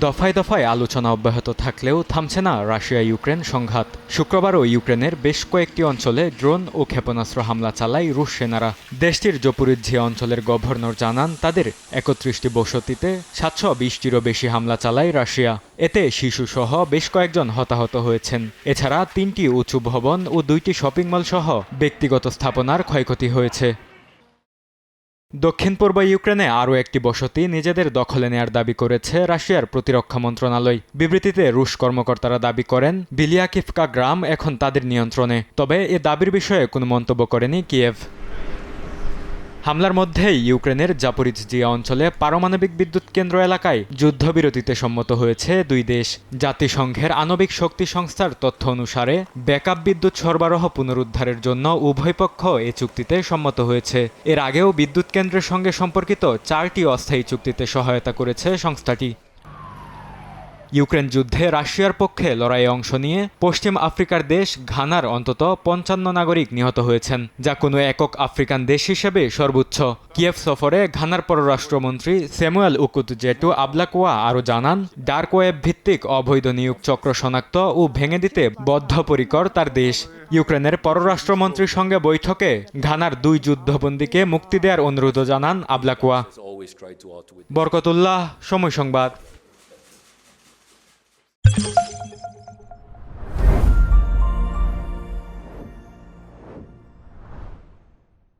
দফায় দফায় আলোচনা অব্যাহত থাকলেও থামছে না রাশিয়া ইউক্রেন সংঘাত। শুক্রবারও ইউক্রেনের বেশ কয়েকটি অঞ্চলে ড্রোন ও ক্ষেপণাস্ত্র হামলা চালায় রুশ সেনারা। দেশটির জপুরিজ্জিয়া অঞ্চলের গভর্নর জানান, তাদের ৩১টি বসতিতে ৭২০টিরও বেশি হামলা চালায় রাশিয়া। এতে শিশুসহ বেশ কয়েকজন হতাহত হয়েছেন। এছাড়া ৩টি উঁচু ভবন ও ২টি শপিং মল সহ ব্যক্তিগত স্থাপনার ক্ষয়ক্ষতি হয়েছে। দক্ষিণ পূর্ব ইউক্রেনে আরও একটি বসতি নিজেদের দখলে নেয়ার দাবি করেছে রাশিয়ার প্রতিরক্ষা মন্ত্রণালয়। বিবৃতিতে রুশ কর্মকর্তারা দাবি করেন, বিলিয়াকিভকা গ্রাম এখন তাদের নিয়ন্ত্রণে। তবে এ দাবির বিষয়ে কোনো মন্তব্য করেনি কিয়েভ। হামলার মধ্যেই ইউক্রেনের জাপোরিজজিয়া অঞ্চলে পারমাণবিক বিদ্যুৎ কেন্দ্র এলাকায় যুদ্ধবিরতিতে সম্মত হয়েছে দুই দেশ। জাতিসংঘের আণবিক শক্তি সংস্থার তথ্য অনুসারে ব্যাকআপ বিদ্যুৎ সরবরাহ পুনরুদ্ধারের জন্য উভয় পক্ষ এ চুক্তিতে সম্মত হয়েছে। এর আগেও বিদ্যুৎ কেন্দ্রের সঙ্গে সম্পর্কিত 4টি অস্থায়ী চুক্তিতে সহায়তা করেছে সংস্থাটি। ইউক্রেন যুদ্ধে রাশিয়ার পক্ষে লড়াইয়ে অংশ নিয়ে পশ্চিম আফ্রিকার দেশ ঘানার অন্তত ৫৫ নাগরিক নিহত হয়েছেন, যা কোনো একক আফ্রিকান দেশ হিসেবে সর্বোচ্চ। কিয়েভ সফরে ঘানার পররাষ্ট্রমন্ত্রী স্যামুয়েল উকুত-জেটু আবলাকোয়া আরও জানান, ডার্ক ওয়েব ভিত্তিক অবৈধ নিয়োগ চক্র শনাক্ত ও ভেঙে দিতে বদ্ধপরিকর তার দেশ। ইউক্রেনের পররাষ্ট্রমন্ত্রীর সঙ্গে বৈঠকে ঘানার 2 যুদ্ধবন্দীকে মুক্তি দেওয়ার অনুরোধ জানান আবলাকোয়া। বরকতুল্লাহ, সময় সংবাদ।